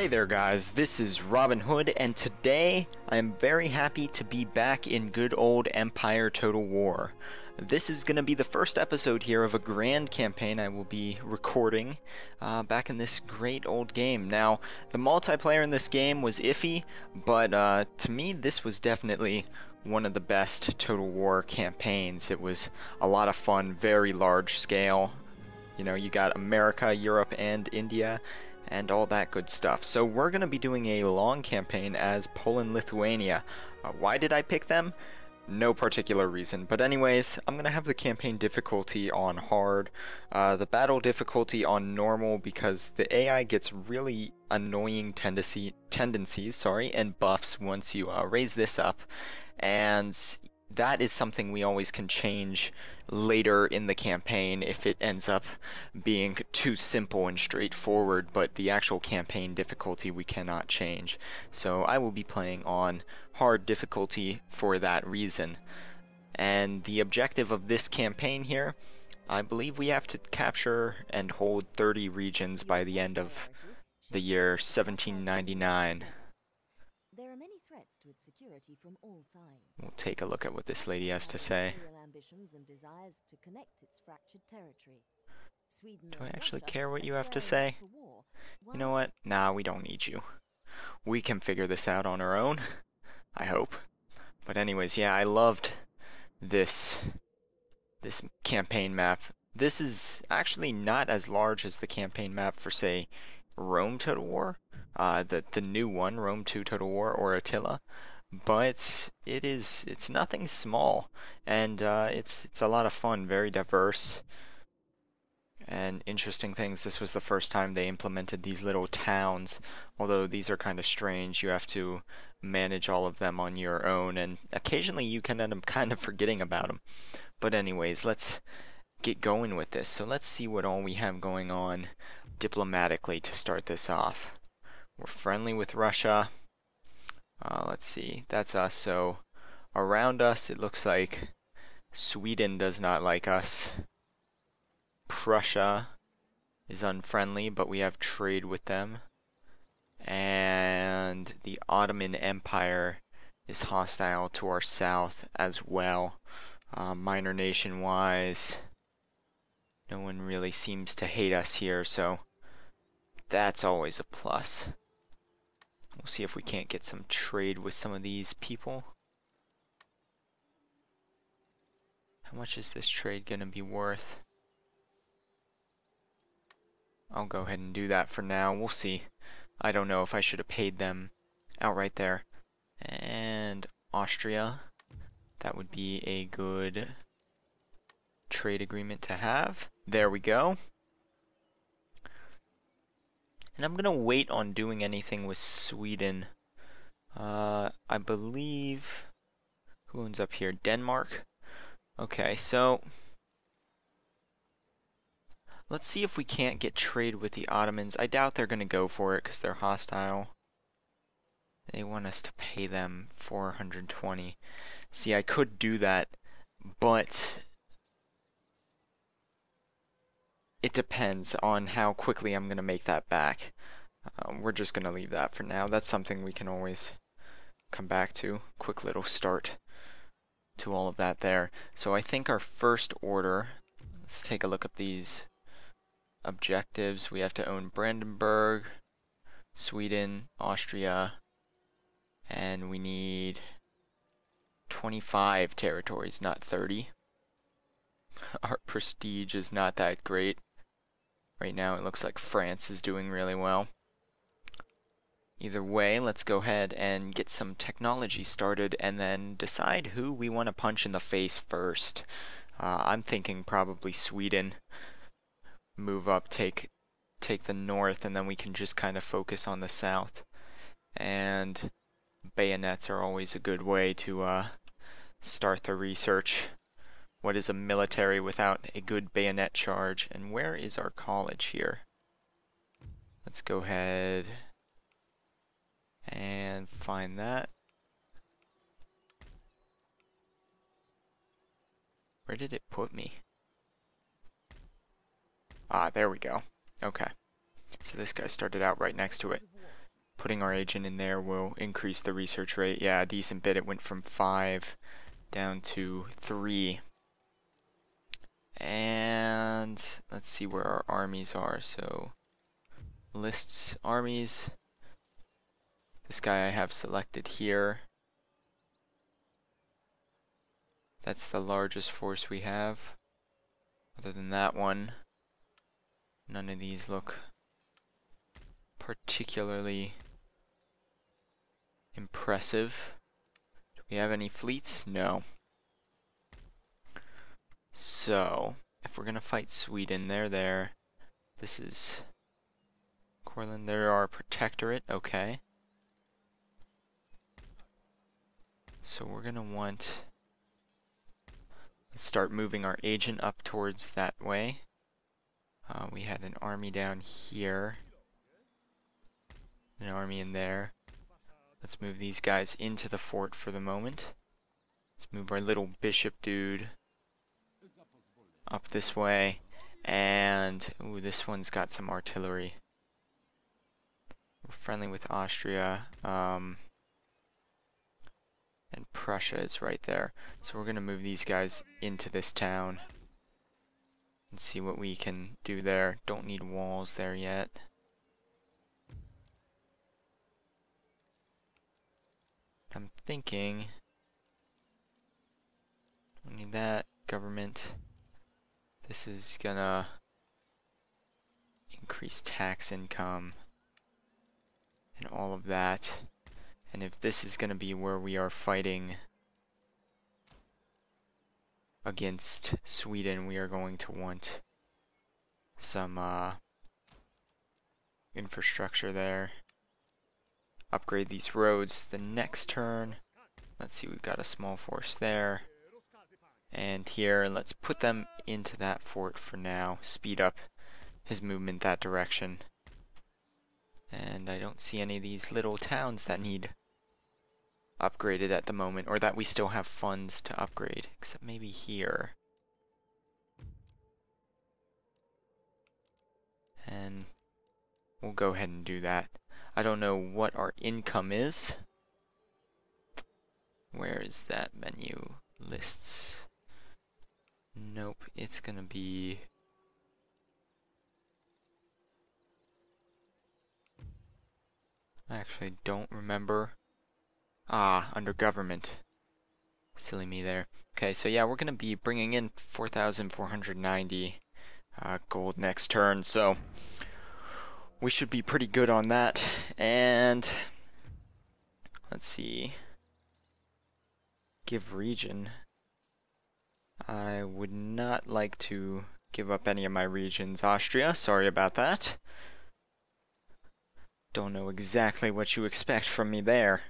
there guys, this is Robin Hood, and today I am very happy to be back in good old Empire Total War. This is going to be the first episode here of a grand campaign I will be recording back in this great old game. Now, the multiplayer in this game was iffy, but to me this was definitely one of the best Total War campaigns. It was a lot of fun, very large scale. You know, you got America, Europe, and India, and all that good stuff. So we're going to be doing a long campaign as Poland-Lithuania. Why did I pick them? No particular reason. But anyways, I'm going to have the campaign difficulty on hard, the battle difficulty on normal, because the AI gets really annoying tendencies, and buffs once you raise this up. And that is something we always can change later in the campaign if it ends up being too simple and straightforward, but the actual campaign difficulty we cannot change. So I will be playing on hard difficulty for that reason. And the objective of this campaign here, I believe we have to capture and hold 30 regions by the end of the year 1799. There are many threats to its security from all sides. We'll take a look at what this lady has to say. Ambitions and desires to connect its fractured territory. Sweden Do I actually care what you have to say? You know what? Nah, we don't need you. We can figure this out on our own, I hope. But anyways, yeah, I loved this campaign map. This is actually not as large as the campaign map for, say, Rome Total War, the new one, Rome 2 Total War, or Attila, but it's nothing small, and it's a lot of fun, very diverse and interesting things. This was the first time they implemented these little towns, although these are kind of strange. You have to manage all of them on your own, and occasionally you can end up kind of forgetting about them. But anyways, let's get going with this. So let's see what all we have going on diplomatically to start this off. We're friendly with Russia. Let's see, that's us. So around us it looks like Sweden does not like us. Prussia is unfriendly, but we have trade with them. And the Ottoman Empire is hostile to our south as well. Minor nation wise, no one really seems to hate us here, so that's always a plus. We'll see if we can't get some trade with some of these people. How much is this trade gonna be worth? I'll go ahead and do that for now. We'll see. I don't know if I should have paid them outright there. And Austria, that would be a good trade agreement to have. There we go. And I'm gonna wait on doing anything with Sweden. I believe, who owns up here? Denmark. Okay, so let's see if we can't get trade with the Ottomans. I doubt they're gonna go for it because they're hostile. They want us to pay them 420. See, I could do that, but it depends on how quickly I'm going to make that back. We're just going to leave that for now. That's something we can always come back to. Quick little start to all of that there. So I think our first order, let's take a look at these objectives. We have to own Brandenburg, Sweden, Austria, and we need 25 territories, not 30. Our prestige is not that great. Right now it looks like France is doing really well. Either way, let's go ahead and get some technology started and then decide who we want to punch in the face first. I'm thinking probably Sweden. Move up, take the north, and then we can just kind of focus on the south. And bayonets are always a good way to start the research. What is a military without a good bayonet charge? And where is our college here? Let's go ahead and find that. Where did it put me? Ah, there we go. Okay. So this guy started out right next to it. putting our agent in there will increase the research rate. Yeah, a decent bit. It went from 5 down to 3. And let's see where our armies are. So lists armies. This guy I have selected here. That's the largest force we have. Other than that one, none of these look particularly impressive. Do we have any fleets? No. So, if we're gonna fight Sweden, they're there. This is Courland, they're our protectorate, okay. So we're gonna want, let's start moving our agent up towards that way. We had an army down here, an army in there. Let's move these guys into the fort for the moment. Let's move our little bishop dude up this way, and ooh, this one's got some artillery. We're friendly with Austria, and Prussia is right there. So we're gonna move these guys into this town and see what we can do there. Don't need walls there yet. I'm thinking, don't need that. Government. This is gonna increase tax income and all of that. And if this is gonna be where we are fighting against Sweden, we are going to want some infrastructure there. Upgrade these roads the next turn. Let's see, we've got a small force there. And here, let's put them into that fort for now. Speed up his movement that direction. And I don't see any of these little towns that need upgraded at the moment, or that we still have funds to upgrade, except maybe here. And we'll go ahead and do that. I don't know what our income is. Where is that menu? Lists. Nope, it's gonna be... I actually don't remember. Ah, under government. Silly me there. Okay, so yeah, we're gonna be bringing in 4,490 gold next turn, so we should be pretty good on that. And let's see. Give region. I would not like to give up any of my regions. Austria, sorry about that. Don't know exactly what you expect from me there.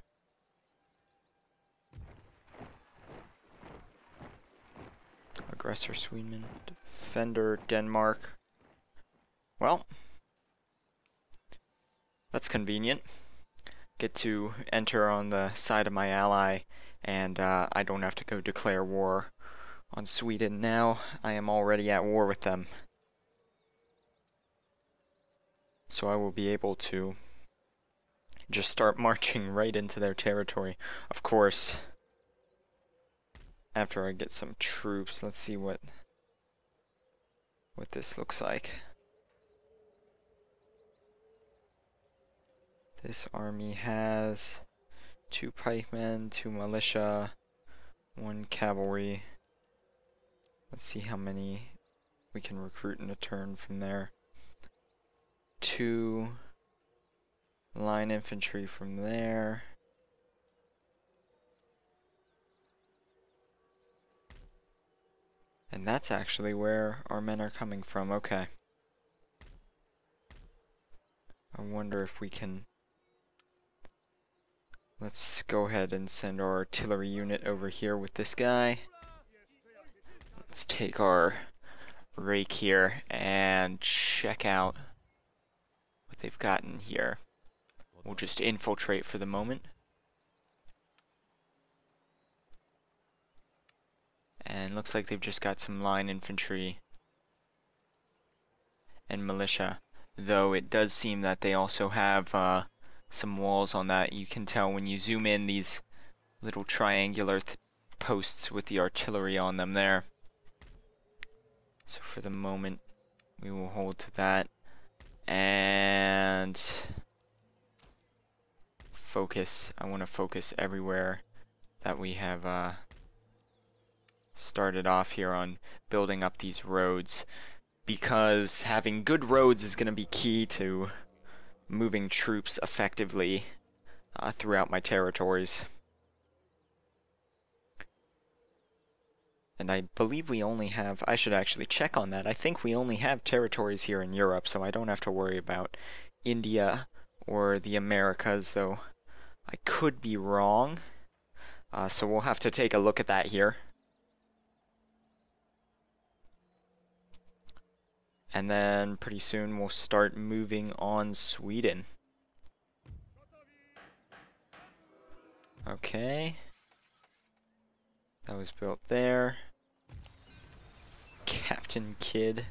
Aggressor Sweden, defender Denmark. Well, that's convenient. Get to enter on the side of my ally, and I don't have to go declare war on Sweden now. I am already at war with them. So I will be able to just start marching right into their territory. Of course, after I get some troops, let's see what this looks like. This army has 2 pikemen, 2 militia, 1 cavalry. Let's see how many we can recruit in a turn from there. 2 line infantry from there. And that's actually where our men are coming from. Okay. I wonder if we can... Let's go ahead and send our artillery unit over here with this guy. Let's take our rake here and check out what they've gotten here. We'll just infiltrate for the moment. And looks like they've just got some line infantry and militia. Though it does seem that they also have some walls on that. You can tell when you zoom in these little triangular posts with the artillery on them there. So for the moment, we will hold to that and focus. I want to focus everywhere that we have started off here on building up these roads, because having good roads is going to be key to moving troops effectively throughout my territories. And I believe we only have, I should actually check on that, I think we only have territories here in Europe, so I don't have to worry about India or the Americas, though I could be wrong. So we'll have to take a look at that here. And then pretty soon we'll start moving on Sweden. Okay. That was built there. Captain Kidd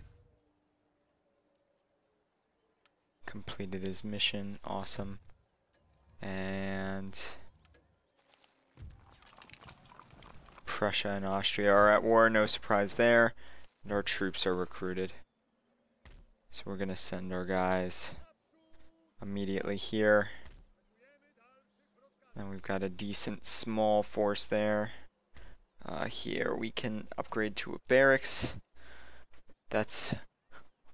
completed his mission. Awesome. And Prussia and Austria are at war. No surprise there. And our troops are recruited. So we're going to send our guys immediately here. And we've got a decent small force there. Here we can upgrade to a barracks. That's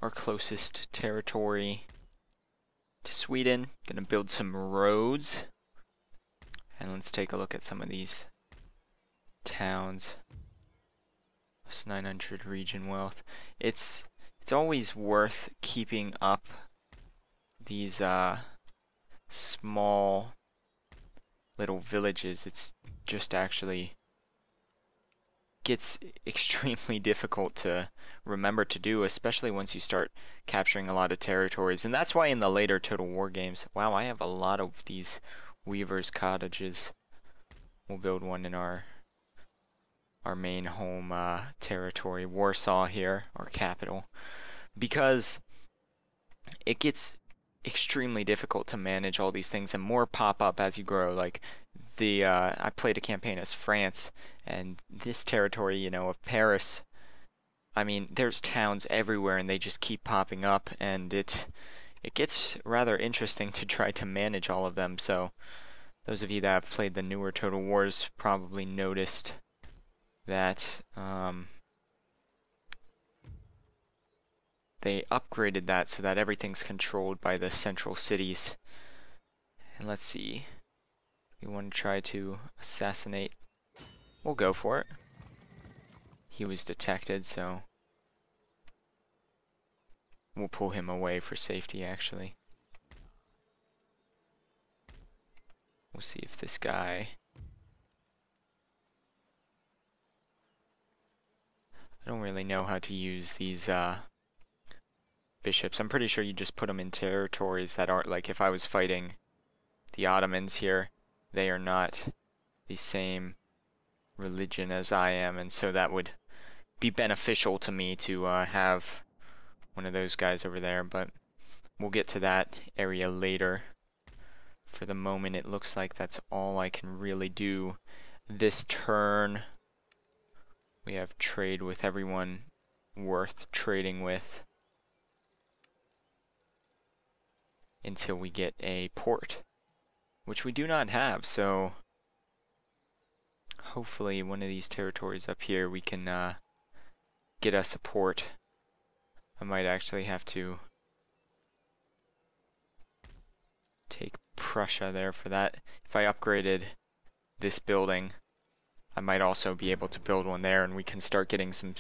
our closest territory to Sweden. Gonna build some roads. And let's take a look at some of these towns. Plus 900 region wealth. It's always worth keeping up these small little villages. It's just actually gets extremely difficult to remember to do, especially once you start capturing a lot of territories. And that's why in the later Total War games, wow, I have a lot of these weavers' cottages. We'll build one in our main home territory, Warsaw here, our capital, because it gets extremely difficult to manage all these things, and more pop up as you grow. Like I played a campaign as France, and this territory, you know, of Paris, I mean, there's towns everywhere and they just keep popping up, and it gets rather interesting to try to manage all of them. So those of you that have played the newer Total Wars probably noticed that they upgraded that so that everything's controlled by the central cities. And let's see. We want to try to assassinate. We'll go for it. He was detected, so we'll pull him away for safety, actually. We'll see if this guy... I don't really know how to use these bishops. I'm pretty sure you just put them in territories that aren't, like if I was fighting the Ottomans here, they are not the same religion as I am, and so that would be beneficial to me to have one of those guys over there, but we'll get to that area later. For the moment, it looks like that's all I can really do this turn. We have trade with everyone worth trading with until we get a port, which we do not have, so hopefully one of these territories up here we can get us a port. I might actually have to take Prussia there for that. If I upgraded this building, I might also be able to build one there, and we can start getting some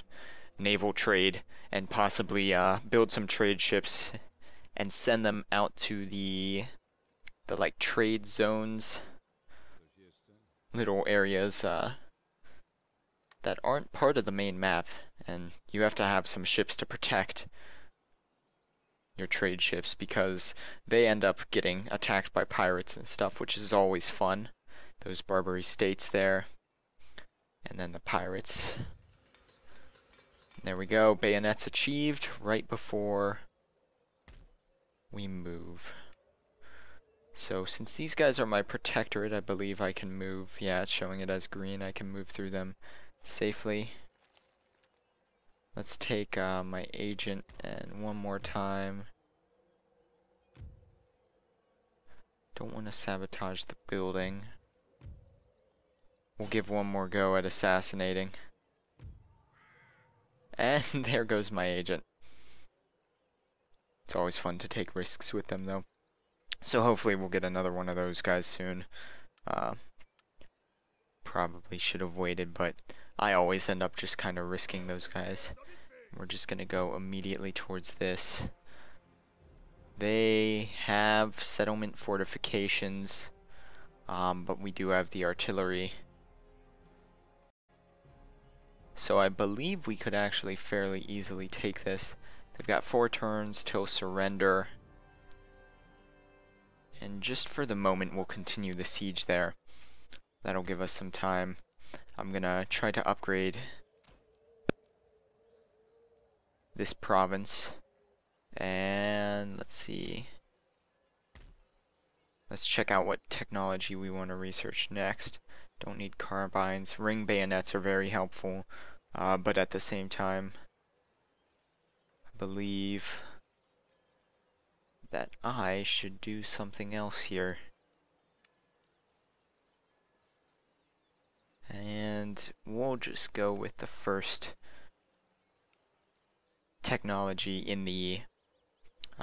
naval trade and possibly build some trade ships and send them out to the like trade zones, little areas that aren't part of the main map, and you have to have some ships to protect your trade ships because they end up getting attacked by pirates and stuff, which is always fun. Those Barbary states there, and then the pirates. There we go, bayonets achieved right before we move. So since these guys are my protectorate, I believe I can move. Yeah, it's showing it as green. I can move through them safely. Let's take my agent and one more time. Don't want to sabotage the building. We'll give one more go at assassinating. And there goes my agent. It's always fun to take risks with them though. So hopefully we'll get another one of those guys soon. Probably should have waited, but I always end up just kind of risking those guys. We're just gonna go immediately towards this. They have settlement fortifications, but we do have the artillery. So I believe we could actually fairly easily take this. They've got 4 turns till surrender. And just for the moment, we'll continue the siege there. That'll give us some time. I'm gonna try to upgrade this province. And let's see. Let's check out what technology we want to research next. Don't need carbines. Ring bayonets are very helpful, but at the same time, I believe that I should do something else here. And we'll just go with the first technology in the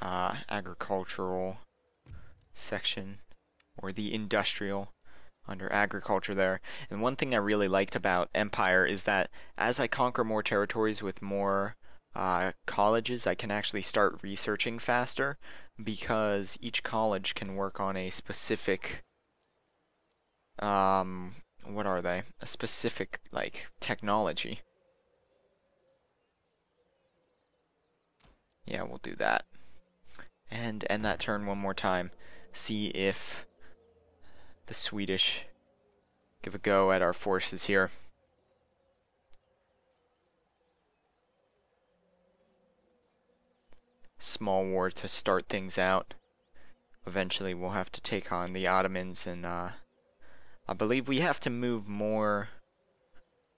agricultural section, or the industrial under agriculture there. And one thing I really liked about Empire is that as I conquer more territories with more colleges, I can actually start researching faster, because each college can work on a specific what are they? A specific, like, technology. Yeah, we'll do that. And end that turn one more time. See if the Swedish give a go at our forces here. Small war to start things out. Eventually we'll have to take on the Ottomans, and I believe we have to move more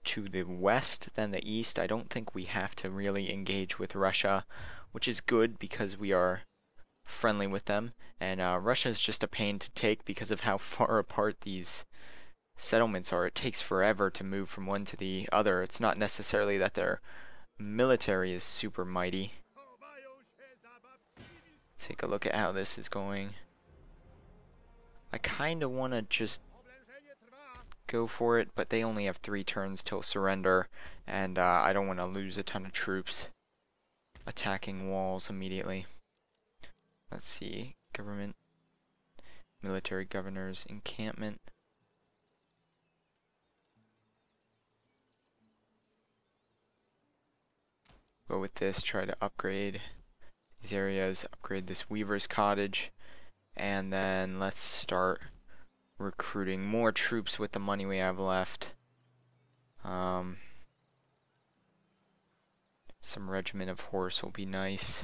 to the west than the east. I don't think we have to really engage with Russia, which is good because we are friendly with them. And Russia is just a pain to take because of how far apart these settlements are. It takes forever to move from one to the other. It's not necessarily that their military is super mighty. Take a look at how this is going. I kind of want to just go for it, but they only have 3 turns till surrender, and I don't want to lose a ton of troops attacking walls immediately. Let's see. Government, military governors, encampment. Go with this, try to upgrade these areas, upgrade this weaver's cottage, and then let's start recruiting more troops with the money we have left. Some regiment of horse will be nice.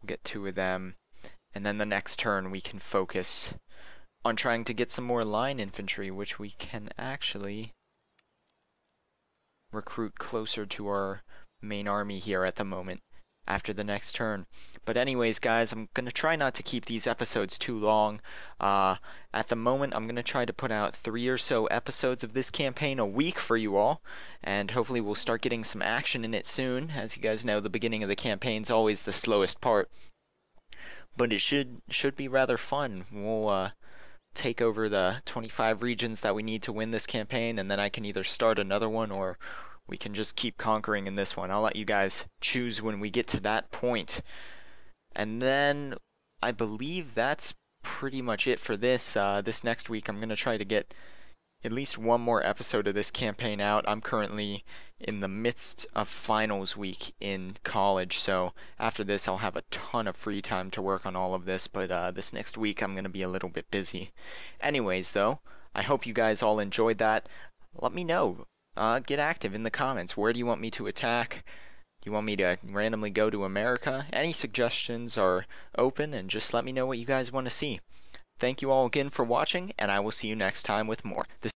We'll get 2 of them, and then the next turn we can focus on trying to get some more line infantry, which we can actually recruit closer to our main army here at the moment after the next turn. But anyways, guys, I'm gonna try not to keep these episodes too long. At the moment, I'm gonna try to put out 3 or so episodes of this campaign a week for you all, and hopefully we'll start getting some action in it soon. As you guys know, the beginning of the campaign's always the slowest part, but it should be rather fun. We'll take over the 25 regions that we need to win this campaign, and then I can either start another one, or we can just keep conquering in this one. I'll let you guys choose when we get to that point. And then I believe that's pretty much it for this. This next week I'm going to try to get at least one more episode of this campaign out. I'm currently in the midst of finals week in college, so after this I'll have a ton of free time to work on all of this, but this next week I'm going to be a little bit busy. Anyways, though, I hope you guys all enjoyed that. Let me know. Get active in the comments. Where do you want me to attack? Do you want me to randomly go to America? Any suggestions are open, and just let me know what you guys want to see. Thank you all again for watching, and I will see you next time with more. This